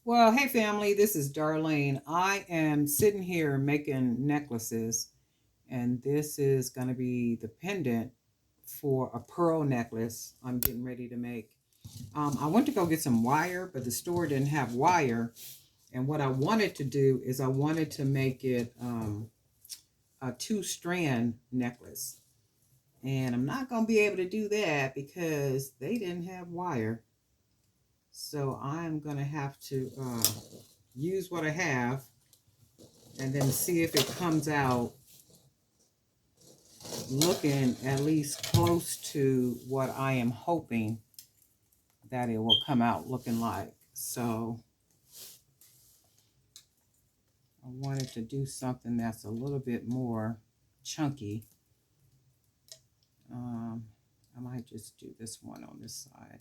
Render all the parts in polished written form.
Well, hey family, this is Darlene. I am sitting here making necklaces, and this is going to be the pendant for a pearl necklace I'm getting ready to make. I went to go get some wire, but the store didn't have wire. And what I wanted to do is I wanted to make it a two-strand necklace. And I'm not going to be able to do that because they didn't have wire. So I'm going to have to use what I have and then see if it comes out looking at least close to what I am hoping that it will come out looking like. So I wanted to do something that's a little bit more chunky. Um, I might just do this one on this side.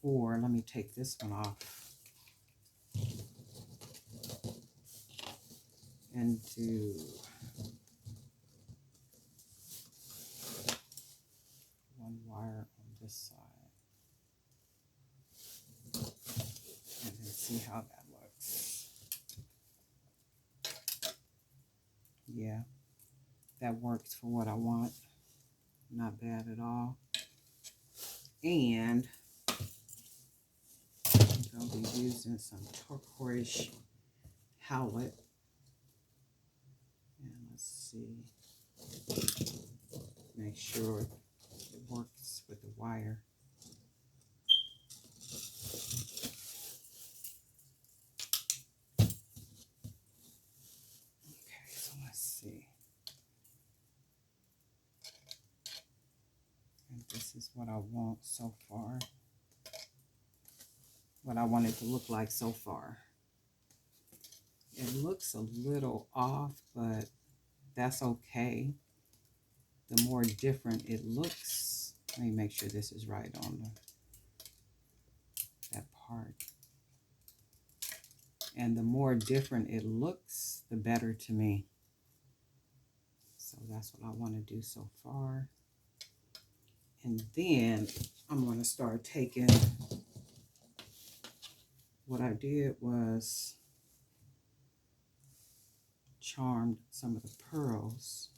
Or let me take this one off and do one wire on this side. And then see how that looks. Yeah, that works for what I want. Not bad at all. And I'm going to be using some turquoise howlet. And let's see. Make sure it works with the wire. Okay, so let's see. And this is what I want so far. What I want it to look like so far. It looks a little off, but that's okay. The more different it looks, let me make sure this is right on that part. And the more different it looks, the better to me. So that's what I want to do so far. And then I'm going to start taking, what I did was charmed some of the pearls.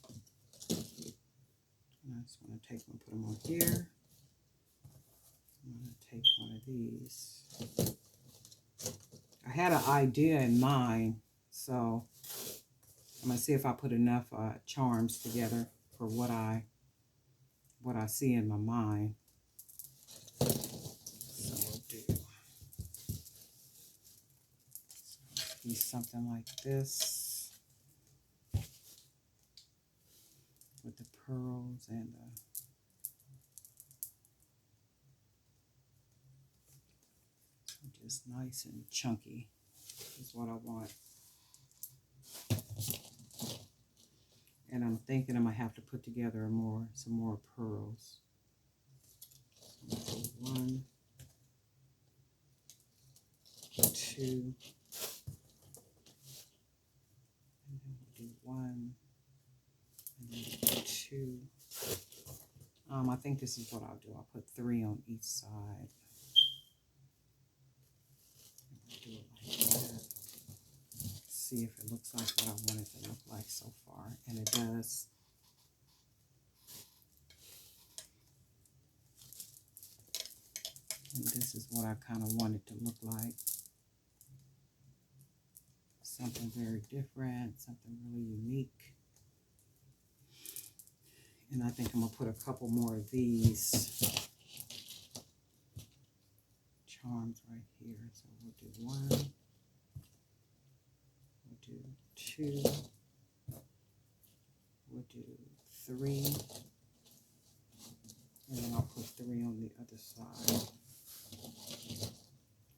And I just want to take one, put them on here. I'm going to take one of these. I had an idea in mind, so I'm going to see if I put enough charms together for what I see in my mind. So we'll do something like this with the pearls and just nice and chunky is what I want. And I'm thinking I'm gonna have to put together some more pearls. So 1, 2, and then we'll do 1, and then 2. I think this is what I'll do. I'll put 3 on each side. Do it like that. See if it looks like what I want it to look like so far, and it does. And this is what I kind of want it to look like. Something very different, something really unique. And I think I'm going to put a couple more of these charms right here. So we'll do 1, we'll do 2, we'll do 3, and then I'll put 3 on the other side.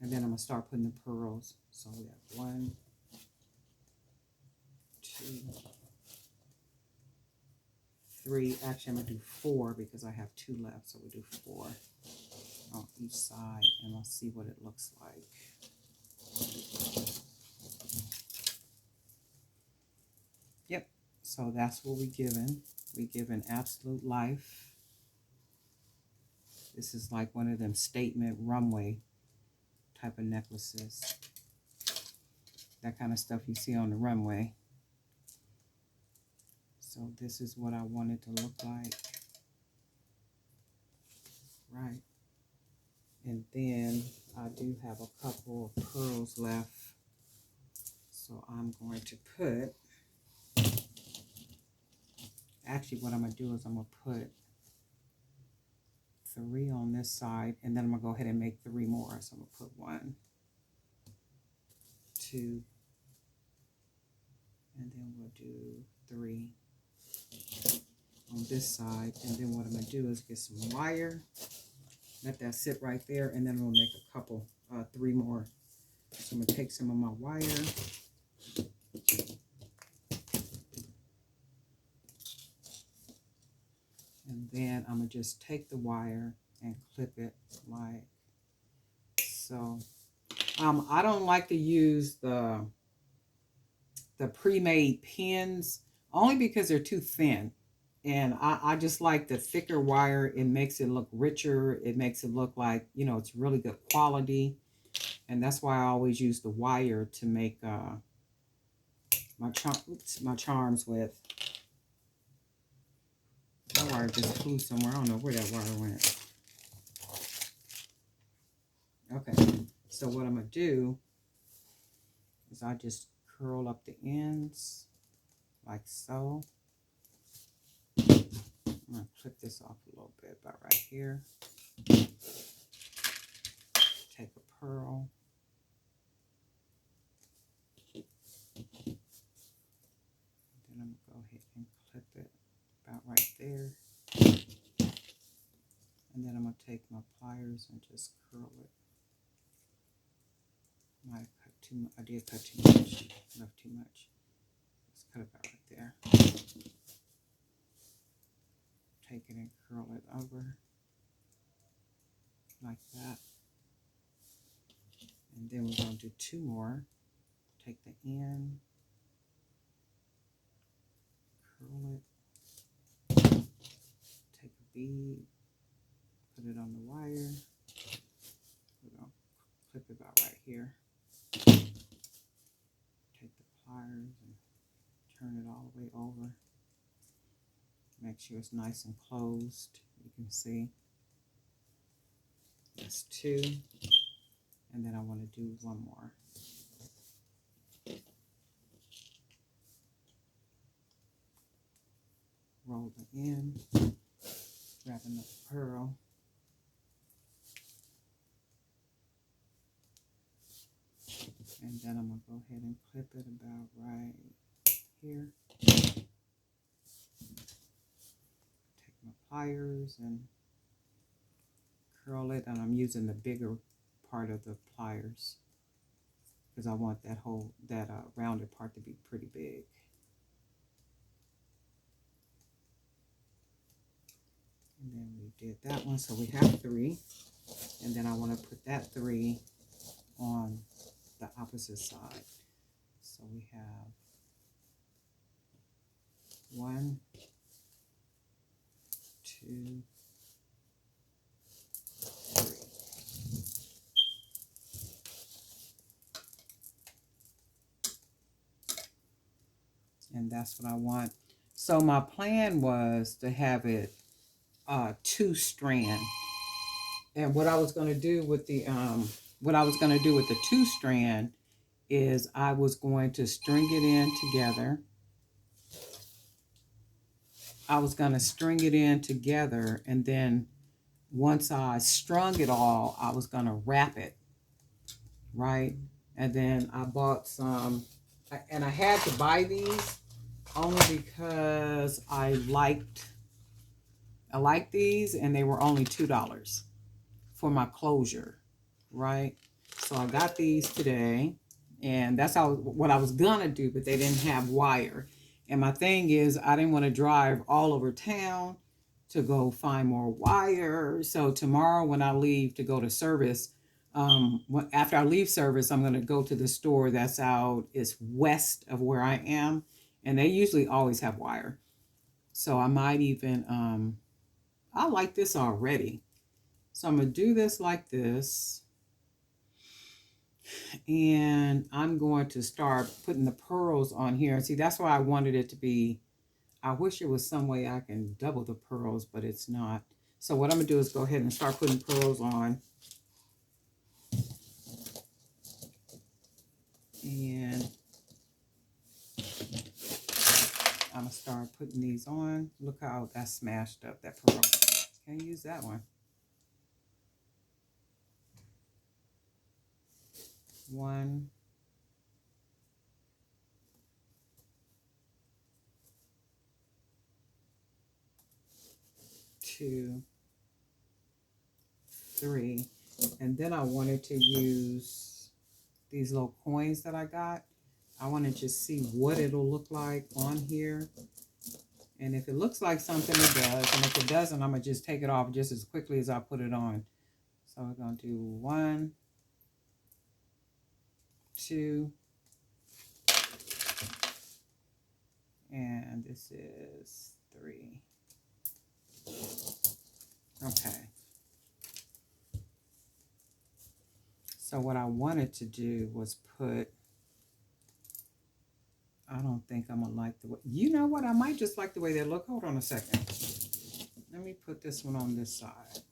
And then I'm going to start putting the pearls. So we have 1, 2, 3. Actually, I'm going to do 4 because I have 2 left. So we'll do 4 on each side, and I'll see what it looks like. Yep, so that's what we're given. We given Absolute Life. This is like one of them statement runway type of necklaces. That kind of stuff you see on the runway. So this is what I want it to look like. Right. And then I do have a couple of pearls left. So I'm going to put, actually what I'm going to do is I'm going to put 3 on this side, and then I'm going to go ahead and make 3 more. So I'm going to put 1, 2, and then we'll do 3 on this side. And then what I'm going to do is get some wire, let that sit right there, and then we'll make a couple, 3 more. So I'm going to take some of my wire. And then I'm going to just take the wire and clip it like so. I don't like to use the pre-made pins only because they're too thin. And I just like the thicker wire. It makes it look richer. It makes it look like, you know, it's really good quality. And that's why I always use the wire to make my charms with. That wire just flew somewhere. I don't know where that wire went. Okay, so what I'm going to do is I just curl up the ends like so. I'm going to clip this off a little bit about right here. Take a pearl. Then I'm going to go ahead and clip it about right there. And then I'm going to take my pliers and just curl it. Might have cut too much. I did cut too much. Left too much. Let's cut it about right there. Take it and curl it over like that. And then we're going to do 2 more. Take the end, curl it, take a bead, put it on the wire. We're going to clip it about right here. Take the pliers and turn it all the way over. Make sure it's nice and closed. You can see. That's 2. And then I want to do 1 more. Roll the end. Grab another pearl. And then I'm going to go ahead and clip it about right here. Take my pliers and curl it, and I'm using the bigger part of the pliers because I want that rounded part to be pretty big. And then we did that one, so we have 3. And then I want to put that 3 on the opposite side. So we have 1, 2, 3. And that's what I want. So my plan was to have it 2 strand. And what I was going to do with the 2 strand is I was going to string it in together. And then once I strung it all, I was going to wrap it, right? And then I bought some, and I had to buy these only because I liked these, and they were only $2 for my closure, right? So I got these today, and that's what I was gonna do, but they didn't have wire. And my thing is, I didn't want to drive all over town to go find more wire. So tomorrow when I leave to go to service, after I leave service, I'm going to go to the store that's it's west of where I am. And they usually always have wire. So I might even, I like this already. So I'm going to do this like this. And I'm going to start putting the pearls on here. And see, that's why I wanted it to be, I wish there was some way I can double the pearls, but it's not. So what I'm going to do is go ahead and start putting pearls on. And I'm going to start putting these on. Look how that's smashed up, that pearl. Can't use that one. One. Two. Three. And then I wanted to use these little coins that I got. I want to just see what it'll look like on here. And if it looks like something, it does. And if it doesn't, I'm going to just take it off just as quickly as I put it on. So we're going to do 1, 2, and this is 3. Okay. So what I wanted to do was put, I don't think I'm going to like the way, you know what? I might just like the way they look. Hold on a second. Let me put this one on this side.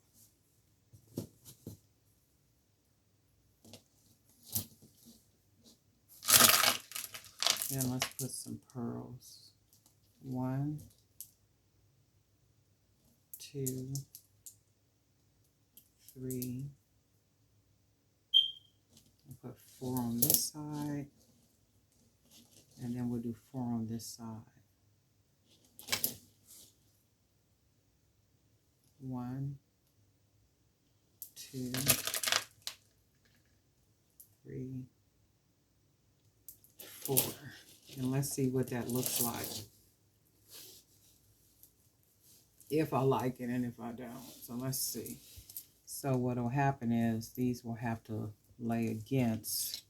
Then let's put some pearls. 1, 2, 3. I'll put 4 on this side. And then we'll do 4 on this side. 1, 2, 3, 4. And let's see what that looks like. If I like it and if I don't. So let's see. So what will happen is these will have to lay against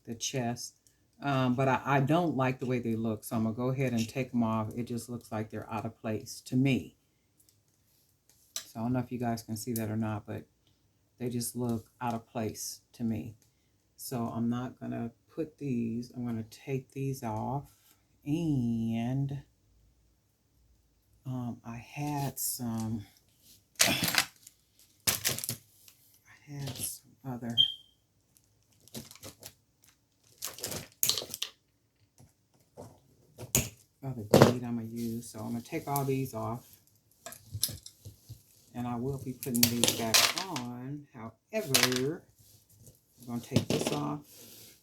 the chest. But I don't like the way they look. So I'm going to go ahead and take them off. It just looks like they're out of place to me. So I don't know if you guys can see that or not, but they just look out of place to me. So I'm not going to put these. I'm going to take these off. And I had some other bead I'm going to use. So I'm going to take all these off. And I will be putting these back on. However, we're going to take this off.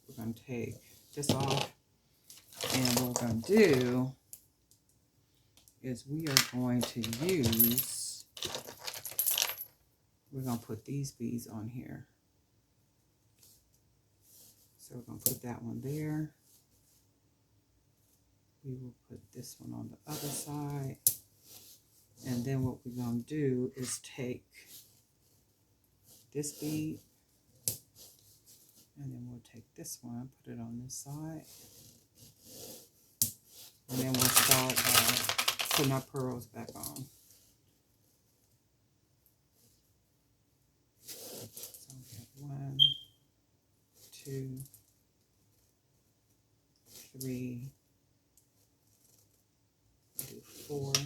We're going to take this off. And what we're going to do is we are going to use, we're going to put these beads on here. So we're going to put that one there. We will put this one on the other side. And then what we're going to do is take this bead. And then we'll take this one, put it on this side. And then we'll start putting our pearls back on. So we have 1, 2, 3, 4 to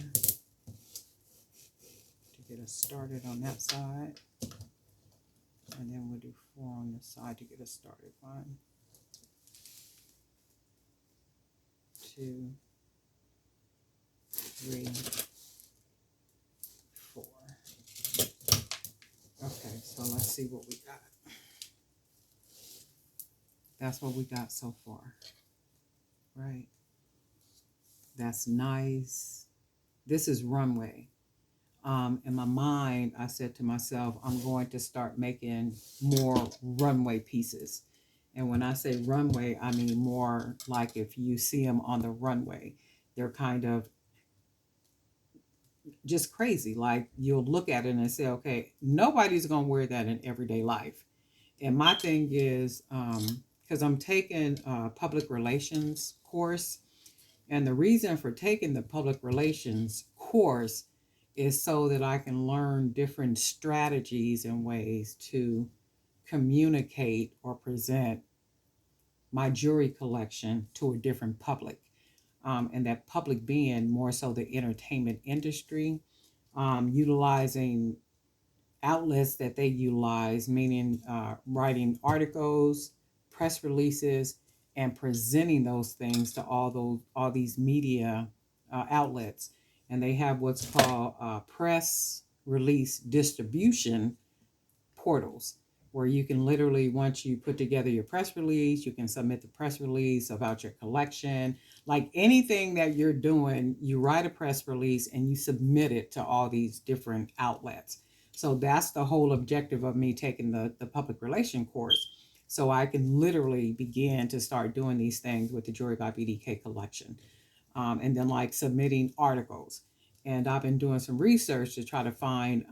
get us started on that side. And then we'll do 4 on this side to get us started. 1, 2, 3, 4. Okay, so let's see what we got. That's what we got so far. Right? That's nice. This is runway. In my mind, I said to myself, I'm going to start making more runway pieces. And when I say runway, I mean more like if you see them on the runway, they're kind of just crazy. Like you'll look at it and say, okay, nobody's going to wear that in everyday life. And my thing is, because I'm taking a public relations course, and the reason for taking the public relations course is so that I can learn different strategies and ways to communicate or present my jewelry collection to a different public. And that public being more so the entertainment industry, utilizing outlets that they utilize, meaning writing articles, press releases, and presenting those things to all these media outlets. And they have what's called press release distribution portals, where you can literally, once you put together your press release, you can submit the press release about your collection. Like anything that you're doing, you write a press release and you submit it to all these different outlets. So that's the whole objective of me taking the public relation course. So I can literally begin to start doing these things with the Jewelry by BDK collection. And then like submitting articles. And I've been doing some research to try to find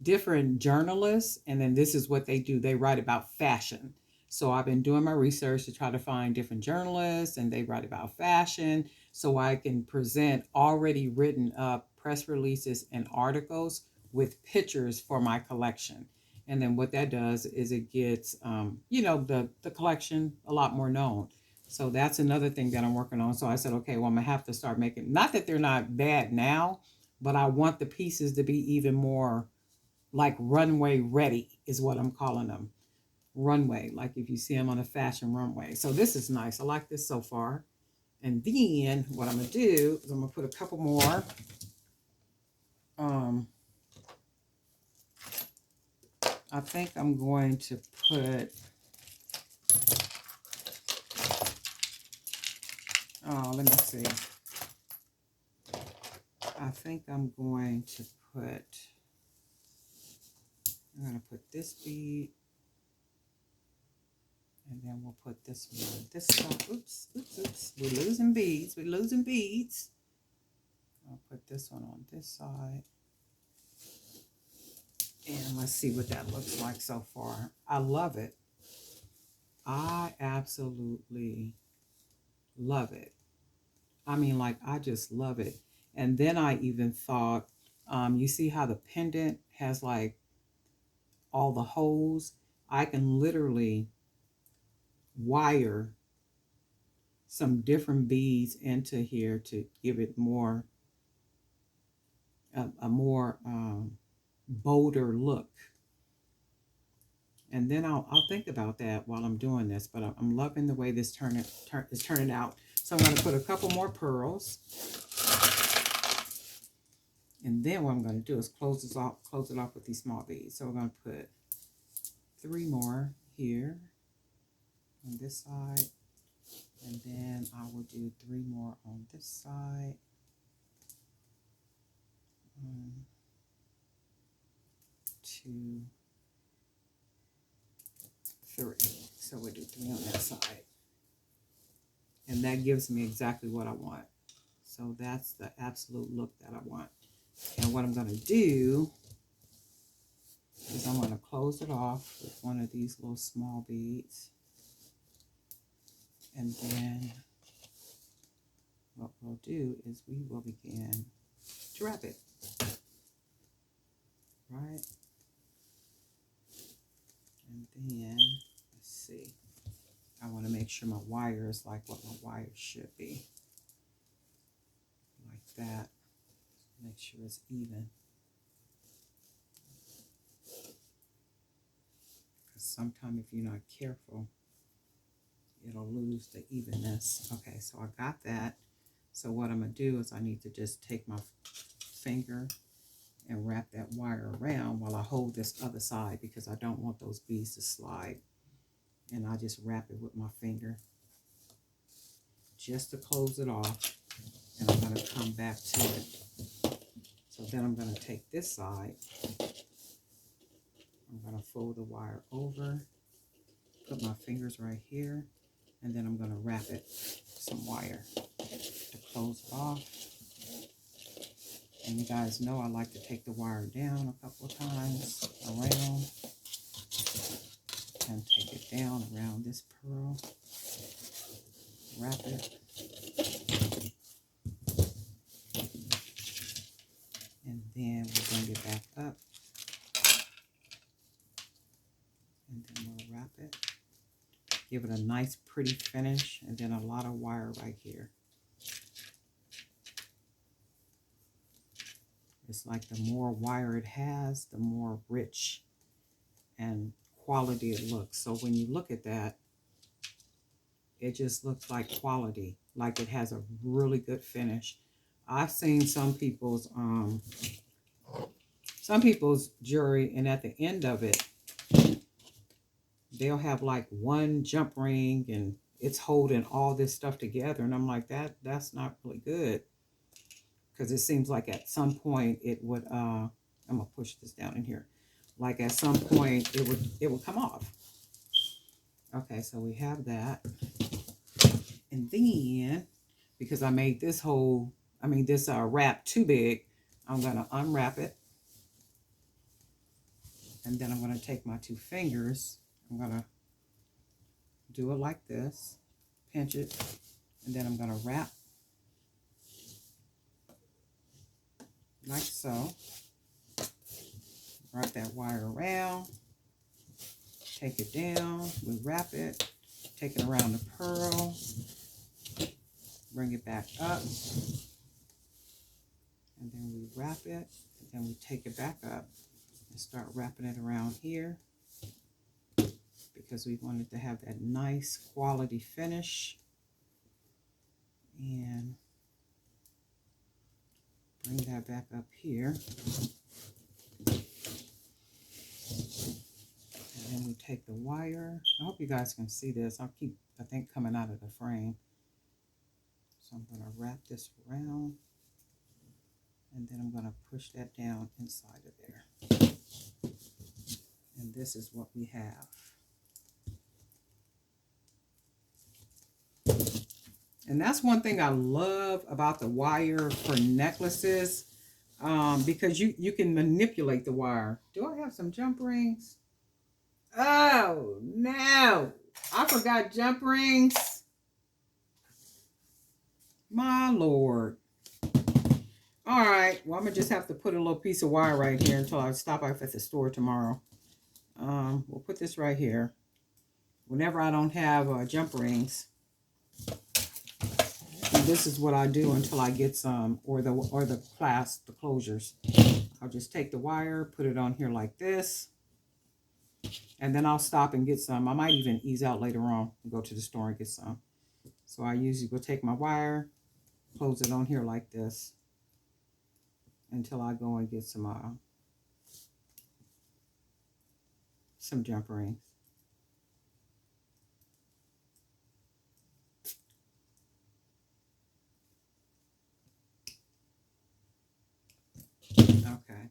different journalists, and then this is what they do. They write about fashion. So I've been doing my research to try to find different journalists, and they write about fashion, so I can present already written up press releases and articles with pictures for my collection. And then what that does is it gets the collection a lot more known. So that's another thing that I'm working on. So I said, okay, well, I'm gonna have to start making, not that they're not bad now, but I want the pieces to be even more like runway ready is what I'm calling them. Runway, like if you see them on a fashion runway. So this is nice. I like this so far. And then what I'm gonna do is I'm gonna put a couple more. I think I'm going to put. Let me see. I think I'm going to put. I'm gonna put this bead. And then we'll put this one on this side. Oops, oops, oops. We're losing beads. We're losing beads. I'll put this one on this side. And let's see what that looks like so far. I love it. I absolutely love it. I mean, like, I just love it. And then I even thought, you see how the pendant has like all the holes? I can literally wire some different beads into here to give it more a more bolder look. And then I'll think about that while I'm doing this, but I'm loving the way this is turning out. So I'm going to put a couple more pearls, and then what I'm going to do is close it off with these small beads. So we're going to put 3 more here on this side. And then I will do 3 more on this side. 1, 2, 3. So we'll do 3 on that side. And that gives me exactly what I want. So that's the absolute look that I want. And what I'm going to do is I'm going to close it off with one of these little small beads. And then what we'll do is we will begin to wrap it. Right? And then, let's see. I want to make sure my wire is like what my wire should be. Like that. Make sure it's even. Because sometimes if you're not careful, it'll lose the evenness. Okay, so I got that. So what I'm going to do is I need to just take my finger and wrap that wire around while I hold this other side, because I don't want those beads to slide. And I just wrap it with my finger just to close it off. And I'm going to come back to it. So then I'm going to take this side. I'm going to fold the wire over, put my fingers right here, and then I'm going to wrap it with some wire to close it off. And you guys know I like to take the wire down a couple of times around and take it down around this pearl. Wrap it. And then we'll bring it back up. wrap it. Give it a nice pretty finish, and then a lot of wire right here. It's like the more wire it has, the more rich and quality it looks. So when you look at that, it just looks like quality, like it has a really good finish. I've seen some people's jewelry, and at the end of it, they'll have like one jump ring and it's holding all this stuff together. And I'm like, that's not really good. Because it seems like at some point it would, I'm gonna push this down in here. Like at some point it would come off. Okay, so we have that. And then, because I made this wrap too big, I'm gonna unwrap it. And then I'm gonna take my 2 fingers, I'm gonna do it like this, pinch it, and then I'm gonna wrap like so. Wrap that wire around, take it down, we wrap it, take it around the pearl, bring it back up, and then we wrap it, and then we take it back up and start wrapping it around here, because we wanted to have that nice quality finish. And bring that back up here. And then we take the wire. I hope you guys can see this. I'll keep, I think, coming out of the frame. So I'm going to wrap this around. And then I'm going to push that down inside of there. And this is what we have. And that's one thing I love about the wire for necklaces, because you can manipulate the wire. Do I have some jump rings? Oh, no. I forgot jump rings. My Lord. All right. Well, I'm going to just have to put a little piece of wire right here until I stop off at the store tomorrow. We'll put this right here. Whenever I don't have jump rings. And this is what I do until I get some, or the clasp, the closures. I'll just take the wire, put it on here like this, and then I'll stop and get some. I might even ease out later on and go to the store and get some. So I usually will take my wire, close it on here like this, until I go and get some jump rings. Okay.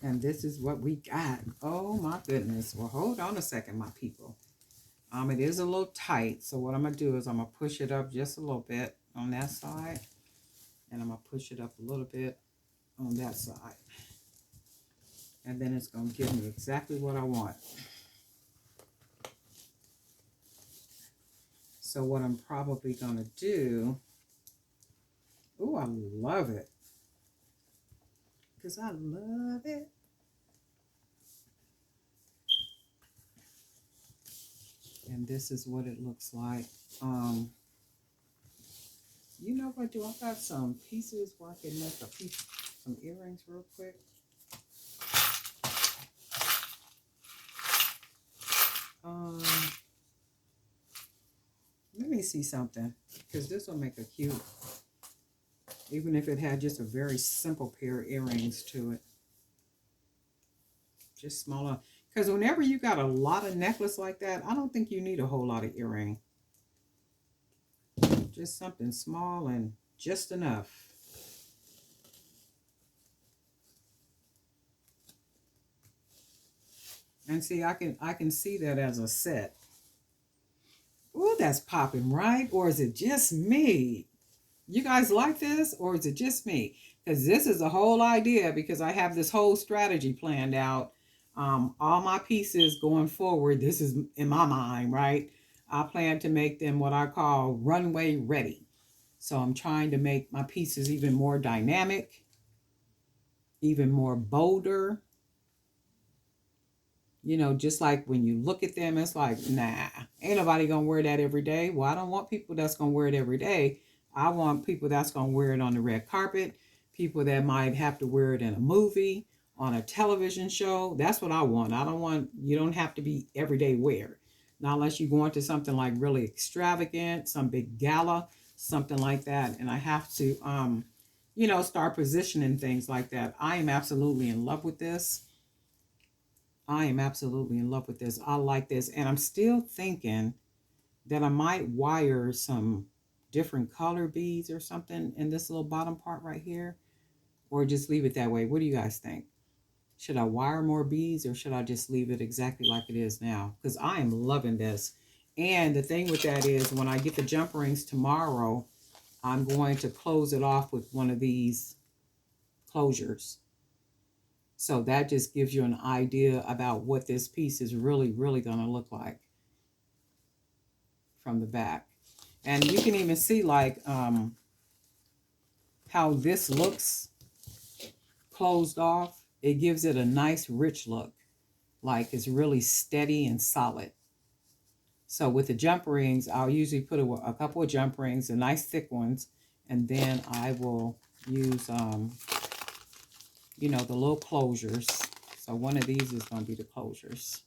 And this is what we got. Oh my goodness. Well, hold on a second, my people. It is a little tight. So what I'm going to do is I'm going to push it up just a little bit on that side. And I'm going to push it up a little bit on that side. And then it's going to give me exactly what I want. So what I'm probably going to do, oh, I love it. Because I love it. And this is what it looks like. You know what? Do I got some pieces where I can make some earrings real quick? Let me see something, because this will make a cute, even if it had just a very simple pair of earrings to it. Just smaller. Because whenever you got a lot of necklace like that, I don't think you need a whole lot of earring. Just something small and just enough. And see, I can see that as a set. Ooh, that's popping, right? Or is it just me? You guys like this, or is it just me? Because this is a whole idea, because I have this whole strategy planned out. All my pieces going forward, this is in my mind, right? I plan to make them what I call runway ready. So I'm trying to make my pieces even more dynamic, even more bolder. You know, just like when you look at them, it's like, nah, ain't nobody gonna wear that every day. Well, I don't want people that's gonna wear it every day. I want people that's gonna wear it on the red carpet, people that might have to wear it in a movie, on a television show. That's what I want. I don't want, you don't have to be everyday wear. Not unless you go into something like really extravagant, some big gala, something like that. And I have to, start positioning things like that. I am absolutely in love with this. I am absolutely in love with this. I like this. And I'm still thinking that I might wire some different color beads or something in this little bottom part right here, or just leave it that way. What do you guys think? Should I wire more beads or should I just leave it exactly like it is now? Because I am loving this. And the thing with that is when I get the jump rings tomorrow, I'm going to close it off with one of these closures. So that just gives you an idea about what this piece is really, really going to look like from the back. And you can even see like how this looks closed off. It gives it a nice rich look, like it's really steady and solid. So with the jump rings, I'll usually put a couple of jump rings, the nice thick ones, and then I will use, the little closures. So one of these is going to be the closures.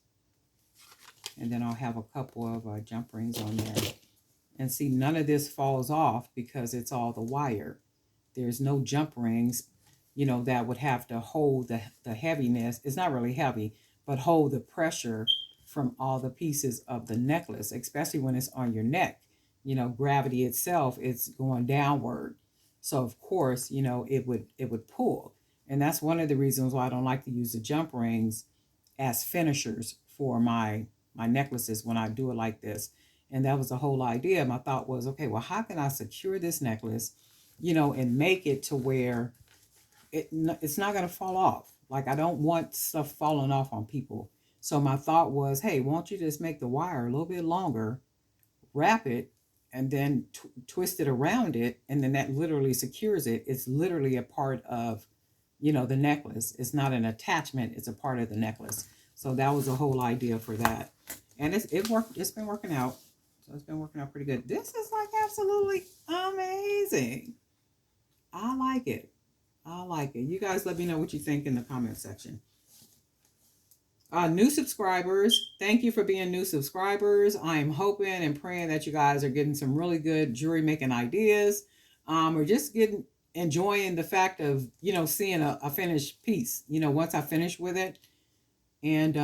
And then I'll have a couple of jump rings on there. And see, none of this falls off because it's all the wire. There's no jump rings, that would have to hold the heaviness. It's not really heavy, but hold the pressure from all the pieces of the necklace, especially when it's on your neck. Gravity itself, it's going downward. So of course, it would pull. And that's one of the reasons why I don't like to use the jump rings as finishers for my necklaces when I do it like this. And that was the whole idea. My thought was, okay, well, how can I secure this necklace, and make it to where it's not going to fall off. Like I don't want stuff falling off on people. So my thought was, hey, won't you just make the wire a little bit longer, wrap it, and then twist it around it, and then that literally secures it. It's literally a part of, the necklace. It's not an attachment. It's a part of the necklace. So that was the whole idea for that, and it worked. It's been working out. So it's been working out pretty good. This is like absolutely amazing. I like it. I like it. You guys let me know what you think in the comment section. New subscribers, thank you for being new subscribers. I am hoping and praying that you guys are getting some really good jewelry making ideas, or just enjoying the fact of seeing a finished piece. Once I finish with it, and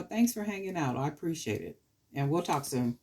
thanks for hanging out. I appreciate it, and we'll talk soon.